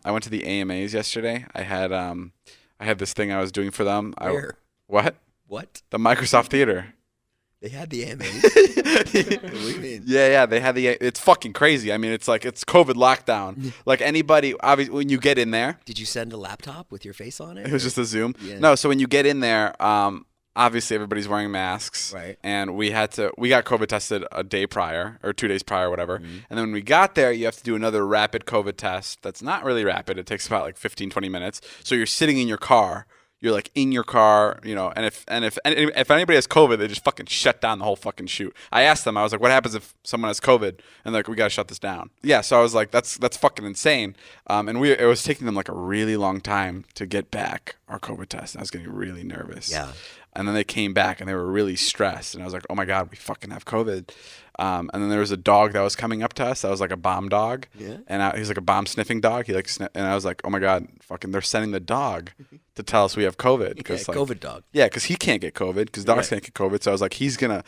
I went to the AMAs yesterday. I had this thing I was doing for them. Where? What? What? The Microsoft Theater. They had the AMAs? What do you mean? Yeah, they had it's fucking crazy. I mean, it's COVID lockdown. Like anybody, obviously, when you get in there. Did you send a laptop with your face on it? It was just a Zoom. Yeah. No, so when you get in there, obviously everybody's wearing masks. Right. And we got COVID tested a day prior or 2 days prior, whatever. Mm-hmm. And then when we got there, you have to do another rapid COVID test. That's not really rapid. It takes about like 15, 20 minutes. So you're sitting in your car. You're like in your car, and if anybody has COVID, they just fucking shut down the whole fucking shoot. I asked them, I was like, what happens if someone has COVID? And like, we gotta shut this down. Yeah, so I was like, that's fucking insane. And it was taking them like a really long time to get back our COVID test. I was getting really nervous. Yeah. And then they came back and they were really stressed. And I was like, oh my God, we fucking have COVID. And then there was a dog that was coming up to us that was like a bomb dog. Yeah. And he's like a bomb sniffing dog. And I was like, oh my God, fucking they're sending the dog to tell us we have COVID. Yeah, like, COVID dog. Yeah, because he can't get COVID because dogs can't get COVID. So I was like, he's gonna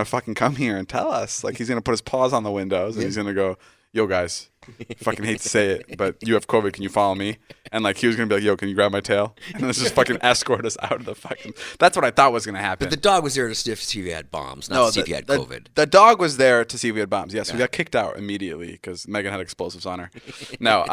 fucking come here and tell us. Like he's gonna put his paws on the windows and he's gonna go, yo guys, fucking hate to say it, but you have COVID. Can you follow me? And like he was gonna be like, yo, can you grab my tail? And then just fucking escort us out of the fucking. That's what I thought was gonna happen. But the dog was there to see if you had bombs, not to see if you had COVID. The dog was there to see if we had bombs. Yes, we got kicked out immediately because Megan had explosives on her. No,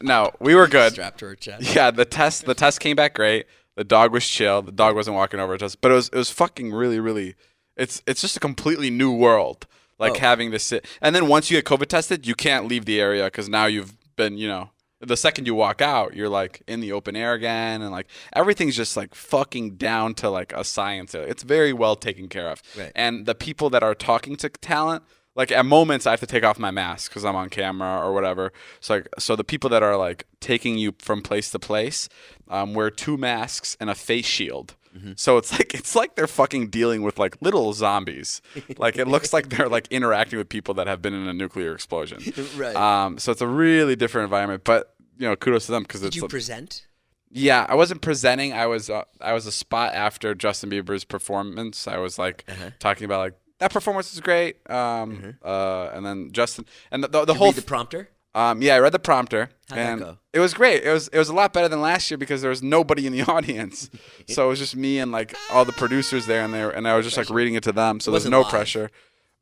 no, we were good. Strapped to her chest. Yeah, the test came back great. The dog was chill. The dog wasn't walking over to us, but it was fucking really, really. It's just a completely new world. Like having to sit, and then once you get COVID tested, you can't leave the area because now you've been, the second you walk out, you're like in the open air again, and like everything's just like fucking down to like a science. It's very well taken care of. Right. And the people that are talking to talent, like at moments I have to take off my mask because I'm on camera or whatever. So the people that are like taking you from place to place wear 2 masks and a face shield. Mm-hmm. So it's like they're fucking dealing with like little zombies. Like it looks like they're like interacting with people that have been in a nuclear explosion. Right. So it's a really different environment. But kudos to them because Did you present? Yeah, I wasn't presenting. I was a spot after Justin Bieber's performance. I was like talking about like that performance was great. And then Justin and the whole read the prompter. Yeah, I read the prompter. How'd and that go? It was great. It was a lot better than last year because there was nobody in the audience. So it was just me and like all the producers there, and I was just like reading it to them. So there's no pressure.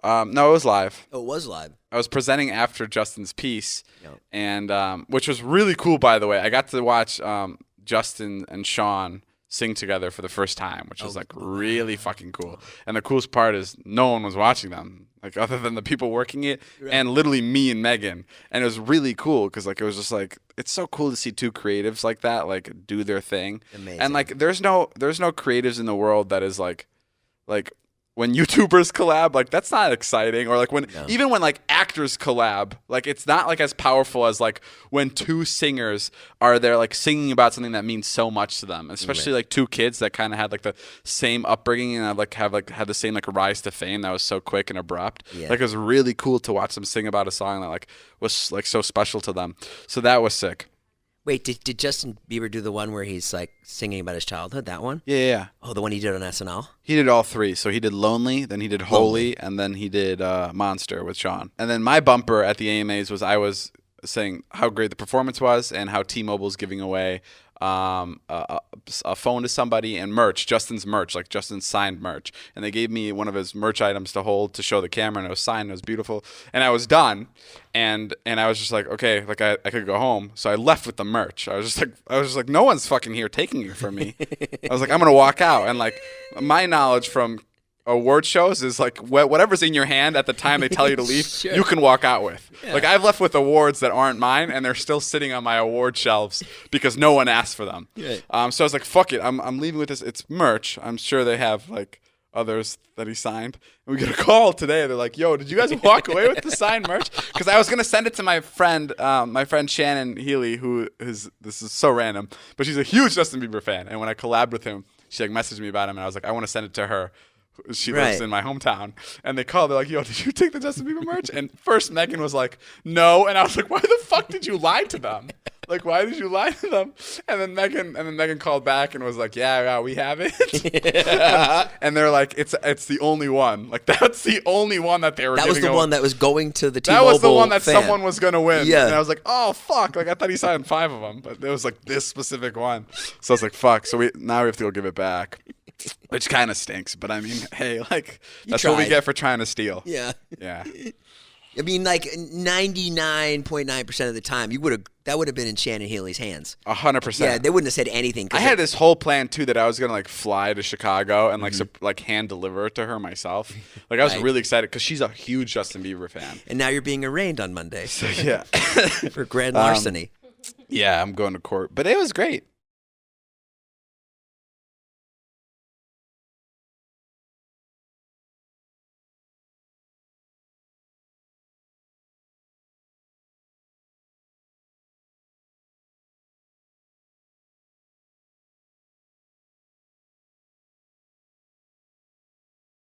No, it was live. Oh, it was live. I was presenting after Justin's piece, and which was really cool, by the way. I got to watch Justin and Sean sing together for the first time, which was like really fucking cool. And the coolest part is no one was watching them, like other than the people working it, and literally me and Megan. And it was really cool because like it was just like it's so cool to see 2 creatives like that like do their thing. Amazing. And like there's no creatives in the world that is like when YouTubers collab, like that's not exciting. Or like even when like actors collab, like it's not like as powerful as like when 2 singers are there like singing about something that means so much to them. Especially like 2 kids that kind of had like the same upbringing and had the same like rise to fame that was so quick and abrupt. Yeah. Like it was really cool to watch them sing about a song that like was like so special to them. So that was sick. Wait, did Justin Bieber do the one where he's like singing about his childhood? That one? Yeah. Oh, the one he did on SNL? He did all 3. So he did Lonely, then he did Holy, and then he did Monster with Sean. And then my bumper at the AMAs was I was saying how great the performance was and how T-Mobile's giving away a phone to somebody and merch, Justin's merch, like Justin's signed merch. And they gave me one of his merch items to hold to show the camera, and it was signed, and it was beautiful. And I was done, and I was just like, okay, like I could go home. So I left with the merch. I was just like, no one's fucking here taking it from me. I was like, I'm gonna walk out. And like my knowledge from award shows is like whatever's in your hand at the time they tell you to leave, Sure. you can walk out with. Yeah. Like I've left with awards that aren't mine, and they're still sitting on my award shelves because no one asked for them. Right. So I was like, fuck it, I'm leaving with this. It's merch. I'm sure they have like others that he signed. And we get a call today. They're like, yo, did you guys walk away with the signed merch? Because I was gonna send it to my friend Shannon Healy, this is so random, but she's a huge Justin Bieber fan. And when I collabed with him, she like messaged me about him, and I was like, I want to send it to her. She lives in my hometown. And they called. They're like, yo, did you take the Justin Bieber merch? And first Megan was like, no. And I was like, why the fuck did you lie to them? Like, why did you lie to them? And then Megan called back and was like, yeah, we have it. And they're like, it's the only one. Like, that's the only one that they were That was the away. one that was going to the T-Mobile That was the one that fan. someone was going to win. Yeah. And I was like, oh, fuck. Like, I thought he signed 5 of them. But it was like this specific one. So I was like, fuck. So now we have to go give it back. Which kind of stinks. But I mean, hey, like, that's what we tried. get for trying to steal. Yeah. Yeah. I mean, like 99.9% of the time, that would have been in Shannon Healy's hands. 100%. Yeah, they wouldn't have said anything. I had this whole plan too that I was gonna like fly to Chicago and like hand deliver it to her myself. Like I was Right. really excited because she's a huge Justin Bieber fan. And now you're being arraigned on Monday So yeah, for grand larceny. yeah, I'm going to court, but it was great.